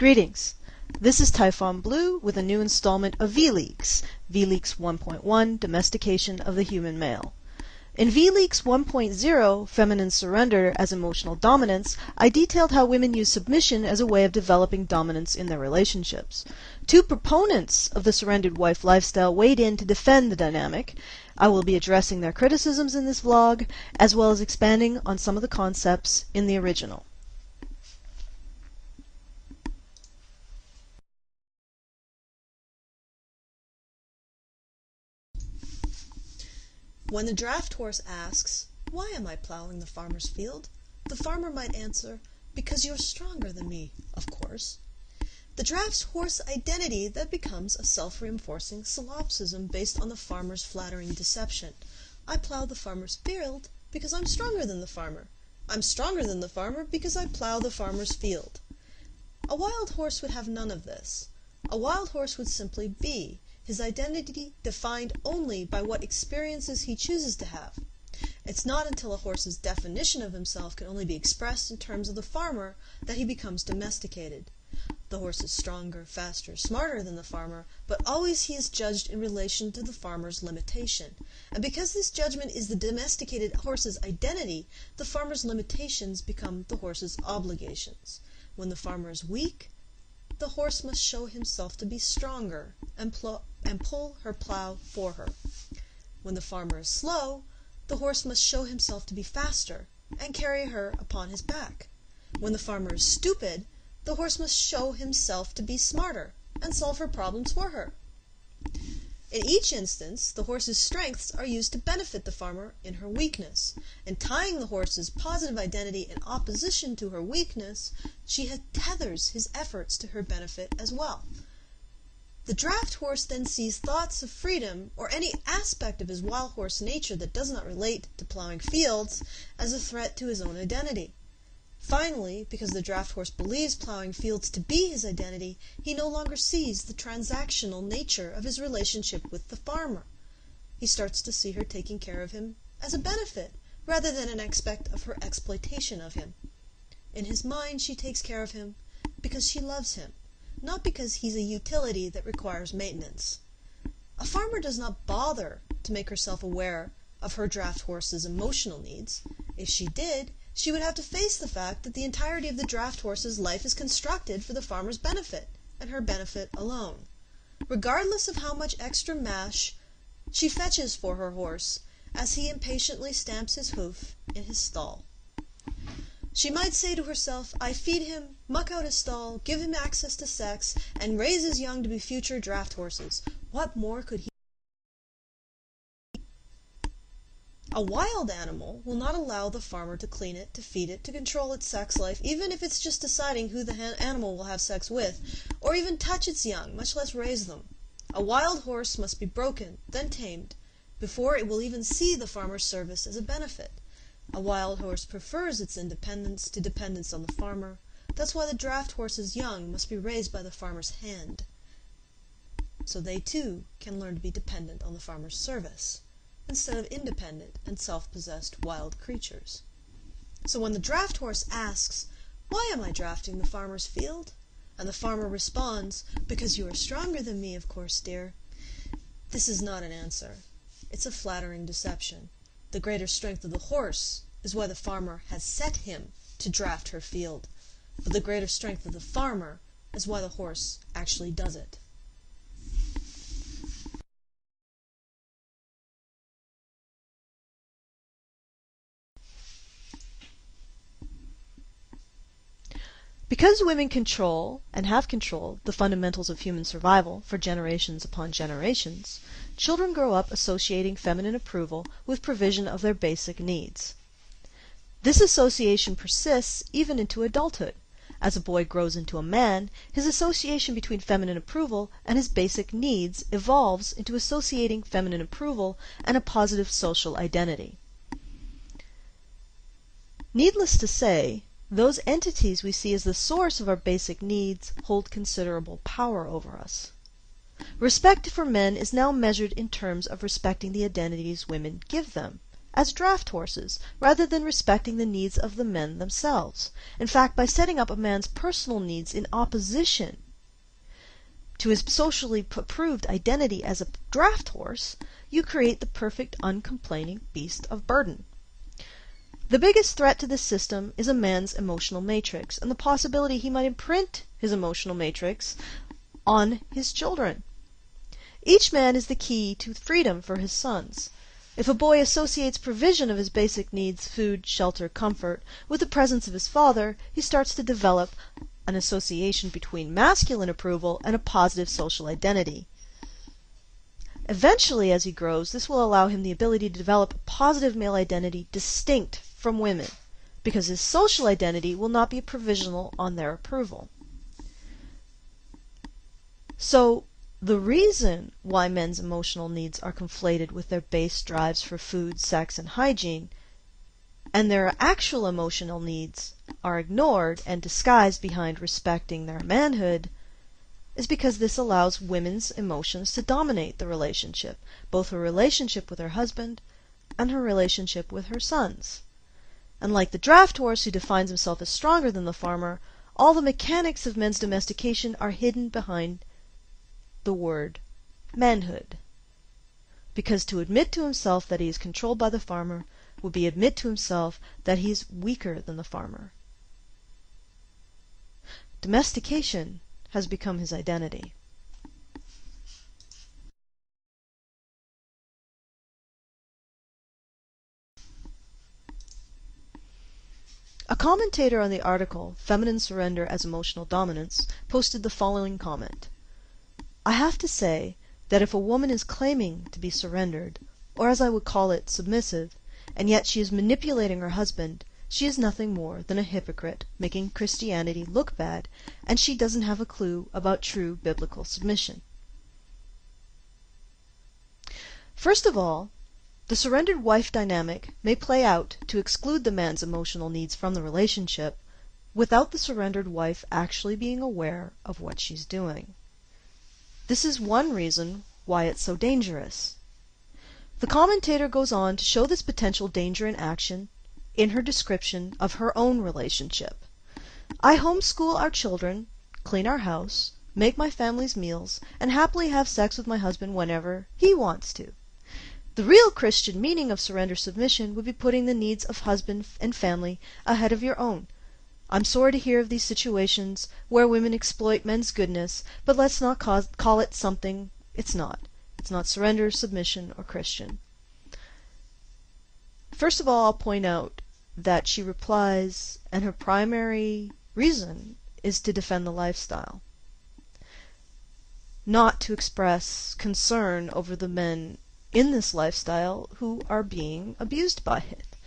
Greetings! This is Typhon Blue with a new installment of Vleaks, Vleaks 1.1, Domestication of the Human Male. In Vleaks 1.0, Feminine Surrender as Emotional Dominance, I detailed how women use submission as a way of developing dominance in their relationships. Two proponents of the surrendered wife lifestyle weighed in to defend the dynamic. I will be addressing their criticisms in this vlog, as well as expanding on some of the concepts in the original. When the draft horse asks, "Why am I plowing the farmer's field?" the farmer might answer, "Because you're stronger than me, of course." The draft horse identity then becomes a self-reinforcing solipsism based on the farmer's flattering deception. I plow the farmer's field because I'm stronger than the farmer. I'm stronger than the farmer because I plow the farmer's field. A wild horse would have none of this. A wild horse would simply be, his identity defined only by what experiences he chooses to have. It's not until a horse's definition of himself can only be expressed in terms of the farmer that he becomes domesticated. The horse is stronger, faster, smarter than the farmer, but always he is judged in relation to the farmer's limitation. And because this judgment is the domesticated horse's identity, the farmer's limitations become the horse's obligations. When the farmer is weak, the horse must show himself to be stronger and pull her plow for her. When the farmer is slow, the horse must show himself to be faster and carry her upon his back. When the farmer is stupid, the horse must show himself to be smarter and solve her problems for her. In each instance, the horse's strengths are used to benefit the farmer in her weakness, and tying the horse's positive identity in opposition to her weakness, she tethers his efforts to her benefit as well. The draft horse then sees thoughts of freedom, or any aspect of his wild horse nature that does not relate to plowing fields, as a threat to his own identity. Finally, because the draft horse believes plowing fields to be his identity, he no longer sees the transactional nature of his relationship with the farmer. He starts to see her taking care of him as a benefit, rather than an aspect of her exploitation of him. In his mind, she takes care of him because she loves him, not because he's a utility that requires maintenance. A farmer does not bother to make herself aware of her draft horse's emotional needs. If she did, she would have to face the fact that the entirety of the draft horse's life is constructed for the farmer's benefit, and her benefit alone. Regardless of how much extra mash she fetches for her horse, as he impatiently stamps his hoof in his stall. She might say to herself, "I feed him, muck out his stall, give him access to sex, and raise his young to be future draft horses. What more could he?" A wild animal will not allow the farmer to clean it, to feed it, to control its sex life, even if it's just deciding who the animal will have sex with, or even touch its young, much less raise them. A wild horse must be broken, then tamed, before it will even see the farmer's service as a benefit. A wild horse prefers its independence to dependence on the farmer. That's why the draft horse's young must be raised by the farmer's hand, so they too can learn to be dependent on the farmer's service, instead of independent and self-possessed wild creatures. So when the draft horse asks, "Why am I drafting the farmer's field?" and the farmer responds, "Because you are stronger than me, of course, dear," this is not an answer. It's a flattering deception. The greater strength of the horse is why the farmer has set him to draft her field, but the greater strength of the farmer is why the horse actually does it. Because women control, and have controlled, the fundamentals of human survival for generations upon generations, children grow up associating feminine approval with provision of their basic needs. This association persists even into adulthood. As a boy grows into a man, his association between feminine approval and his basic needs evolves into associating feminine approval and a positive social identity. Needless to say, those entities we see as the source of our basic needs hold considerable power over us. Respect for men is now measured in terms of respecting the identities women give them, as draft horses, rather than respecting the needs of the men themselves. In fact, by setting up a man's personal needs in opposition to his socially approved identity as a draft horse, you create the perfect uncomplaining beast of burden. The biggest threat to this system is a man's emotional matrix, and the possibility he might imprint his emotional matrix on his children. Each man is the key to freedom for his sons. If a boy associates provision of his basic needs, food, shelter, comfort, with the presence of his father, he starts to develop an association between masculine approval and a positive social identity. Eventually, as he grows, this will allow him the ability to develop a positive male identity distinct from women, because his social identity will not be provisional on their approval. So, the reason why men's emotional needs are conflated with their base drives for food, sex, and hygiene, and their actual emotional needs are ignored and disguised behind respecting their manhood, is because this allows women's emotions to dominate the relationship, both her relationship with her husband and her relationship with her sons. And like the draft horse who defines himself as stronger than the farmer, all the mechanics of men's domestication are hidden behind the word manhood. Because to admit to himself that he is controlled by the farmer would be admit to himself that he is weaker than the farmer. Domestication has become his identity. A commentator on the article Feminine Surrender as Emotional Dominance posted the following comment: I have to say that if a woman is claiming to be surrendered, or as I would call it, submissive, and yet she is manipulating her husband, she is nothing more than a hypocrite making Christianity look bad, and she doesn't have a clue about true biblical submission. First of all, the surrendered wife dynamic may play out to exclude the man's emotional needs from the relationship without the surrendered wife actually being aware of what she's doing. This is one reason why it's so dangerous. The commentator goes on to show this potential danger in action in her description of her own relationship. I homeschool our children, clean our house, make my family's meals, and happily have sex with my husband whenever he wants to. The real Christian meaning of surrender submission would be putting the needs of husband and family ahead of your own. I'm sorry to hear of these situations where women exploit men's goodness, but let's not call it something it's not. It's not surrender, submission, or Christian. First of all, I'll point out that she replies, and her primary reason is to defend the lifestyle, not to express concern over the men in this lifestyle who are being abused by it.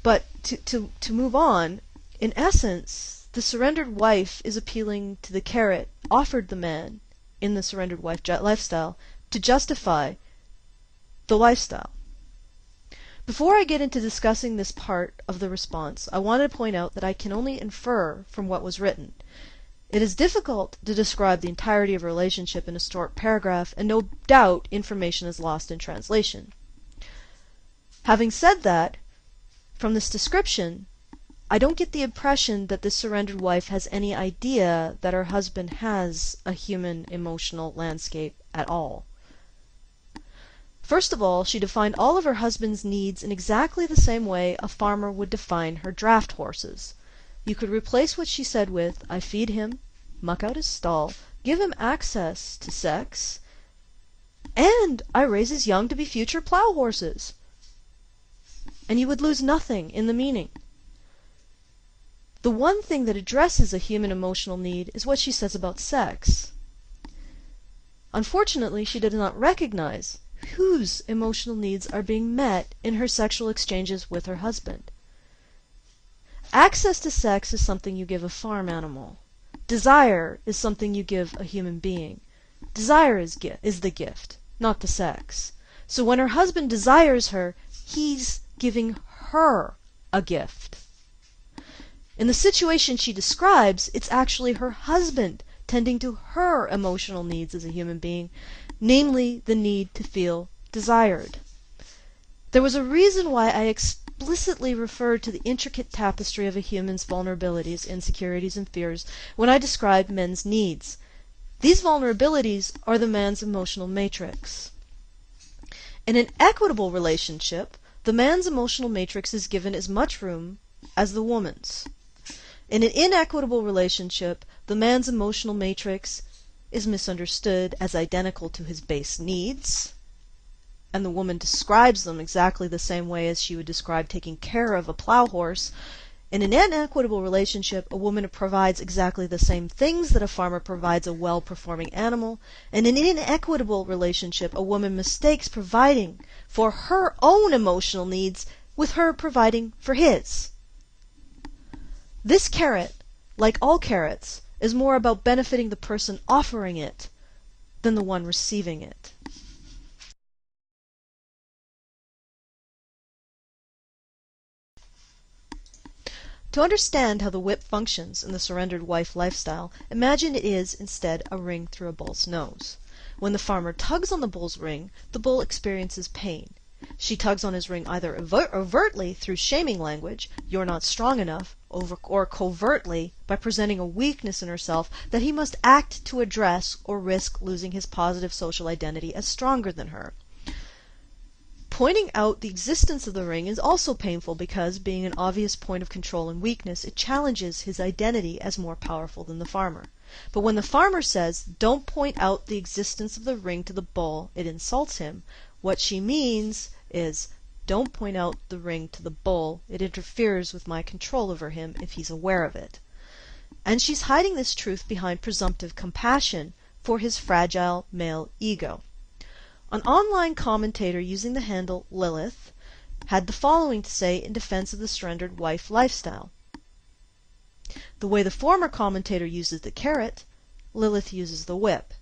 But to move on, in essence, the surrendered wife is appealing to the carrot offered the man in the surrendered wife lifestyle to justify the lifestyle. Before I get into discussing this part of the response, I want to point out that I can only infer from what was written. It is difficult to describe the entirety of a relationship in a short paragraph, and no doubt information is lost in translation. Having said that, from this description, I don't get the impression that this surrendered wife has any idea that her husband has a human emotional landscape at all. First of all, she defined all of her husband's needs in exactly the same way a farmer would define her draft horses. You could replace what she said with, I feed him, muck out his stall, give him access to sex, and I raise his young to be future plow horses. And you would lose nothing in the meaning. The one thing that addresses a human emotional need is what she says about sex. Unfortunately, she does not recognize whose emotional needs are being met in her sexual exchanges with her husband. Access to sex is something you give a farm animal. Desire is something you give a human being. Desire is the gift, not the sex. So when her husband desires her, he's giving her a gift. In the situation she describes, it's actually her husband tending to her emotional needs as a human being, namely the need to feel desired. There was a reason why I explicitly referred to the intricate tapestry of a human's vulnerabilities, insecurities, and fears when I described men's needs. These vulnerabilities are the man's emotional matrix. In an equitable relationship, the man's emotional matrix is given as much room as the woman's. In an inequitable relationship, the man's emotional matrix is misunderstood as identical to his base needs, and the woman describes them exactly the same way as she would describe taking care of a plow horse. In an inequitable relationship, a woman provides exactly the same things that a farmer provides a well-performing animal. In an inequitable relationship, a woman mistakes providing for her own emotional needs with her providing for his. This carrot, like all carrots, is more about benefiting the person offering it than the one receiving it. To understand how the whip functions in the surrendered wife lifestyle, imagine it is, instead, a ring through a bull's nose. When the farmer tugs on the bull's ring, the bull experiences pain. She tugs on his ring either overtly through shaming language, "you're not strong enough," or covertly by presenting a weakness in herself that he must act to address or risk losing his positive social identity as stronger than her. Pointing out the existence of the ring is also painful because, being an obvious point of control and weakness, it challenges his identity as more powerful than the farmer. But when the farmer says, "Don't point out the existence of the ring to the bull, it insults him," what she means is, "Don't point out the ring to the bull, it interferes with my control over him if he's aware of it." And she's hiding this truth behind presumptive compassion for his fragile male ego. An online commentator using the handle Lilith had the following to say in defense of the surrendered wife lifestyle. The way the former commentator uses the carrot, Lilith uses the whip.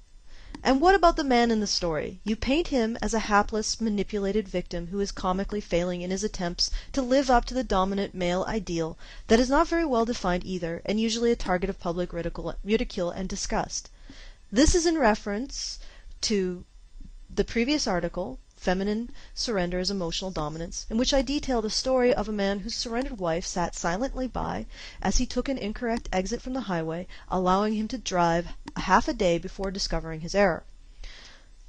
And what about the man in the story? You paint him as a hapless, manipulated victim who is comically failing in his attempts to live up to the dominant male ideal that is not very well defined either, and usually a target of public ridicule and disgust. This is in reference to the previous article, Feminine Surrender as Emotional Dominance, in which I detailed a story of a man whose surrendered wife sat silently by as he took an incorrect exit from the highway, allowing him to drive half a day before discovering his error.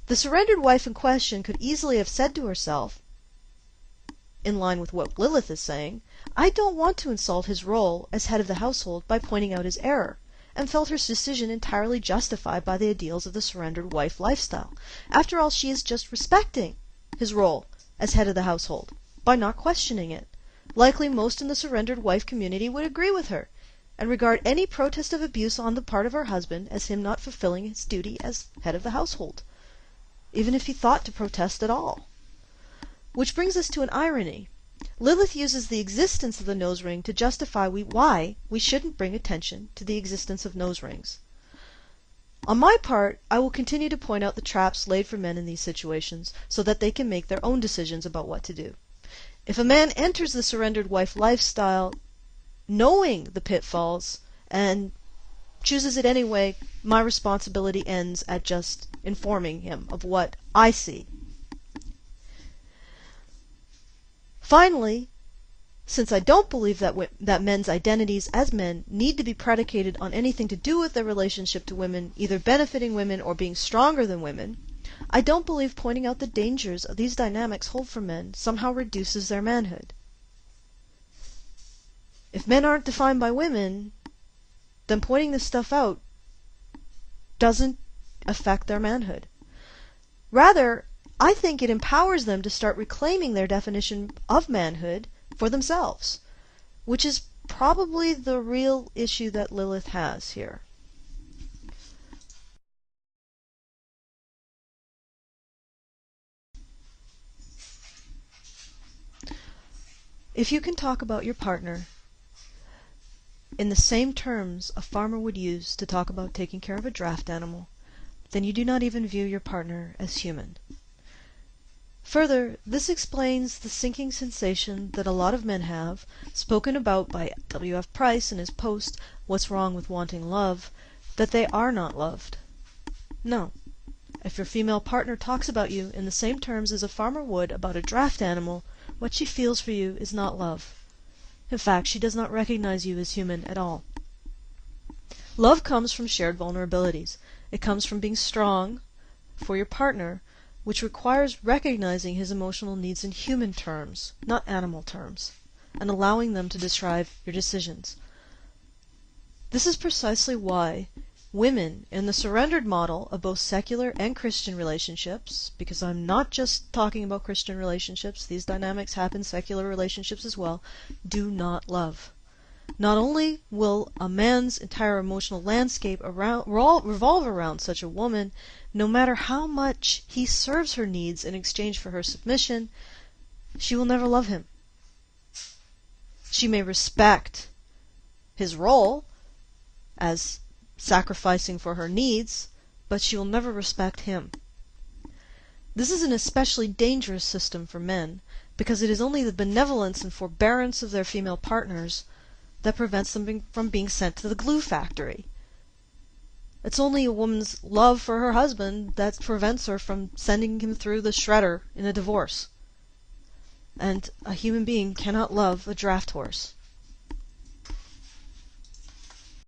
The surrendered wife in question could easily have said to herself, in line with what Lilith is saying, "I don't want to insult his role as head of the household by pointing out his error," and felt her decision entirely justified by the ideals of the surrendered wife lifestyle. After all, she is just respecting his role as head of the household by not questioning it. Likely most in the surrendered wife community would agree with her and regard any protest of abuse on the part of her husband as him not fulfilling his duty as head of the household, even if he thought to protest at all. Which brings us to an irony. Lilith uses the existence of the nose ring to justify why we shouldn't bring attention to the existence of nose rings. On my part, I will continue to point out the traps laid for men in these situations so that they can make their own decisions about what to do. If a man enters the surrendered wife lifestyle knowing the pitfalls and chooses it anyway, my responsibility ends at just informing him of what I see. Finally, since I don't believe that men's identities as men need to be predicated on anything to do with their relationship to women, either benefiting women or being stronger than women, I don't believe pointing out the dangers of these dynamics hold for men somehow reduces their manhood. If men aren't defined by women, then pointing this stuff out doesn't affect their manhood. Rather, I think it empowers them to start reclaiming their definition of manhood for themselves, which is probably the real issue that Lilith has here. If you can talk about your partner in the same terms a farmer would use to talk about taking care of a draft animal, then you do not even view your partner as human. Further, this explains the sinking sensation that a lot of men have, spoken about by W.F. Price in his post, What's Wrong with Wanting Love, that they are not loved. No. If your female partner talks about you in the same terms as a farmer would about a draft animal, what she feels for you is not love. In fact, she does not recognize you as human at all. Love comes from shared vulnerabilities. It comes from being strong for your partner, which requires recognizing his emotional needs in human terms, not animal terms, and allowing them to describe your decisions. This is precisely why women in the surrendered model of both secular and Christian relationships, because I'm not just talking about Christian relationships, these dynamics happen in secular relationships as well, do not love. Not only will a man's entire emotional landscape revolve around such a woman, no matter how much he serves her needs in exchange for her submission, she will never love him. She may respect his role as sacrificing for her needs, but she will never respect him. This is an especially dangerous system for men, because it is only the benevolence and forbearance of their female partners that prevents them from being sent to the glue factory. It's only a woman's love for her husband that prevents her from sending him through the shredder in a divorce. And a human being cannot love a draft horse.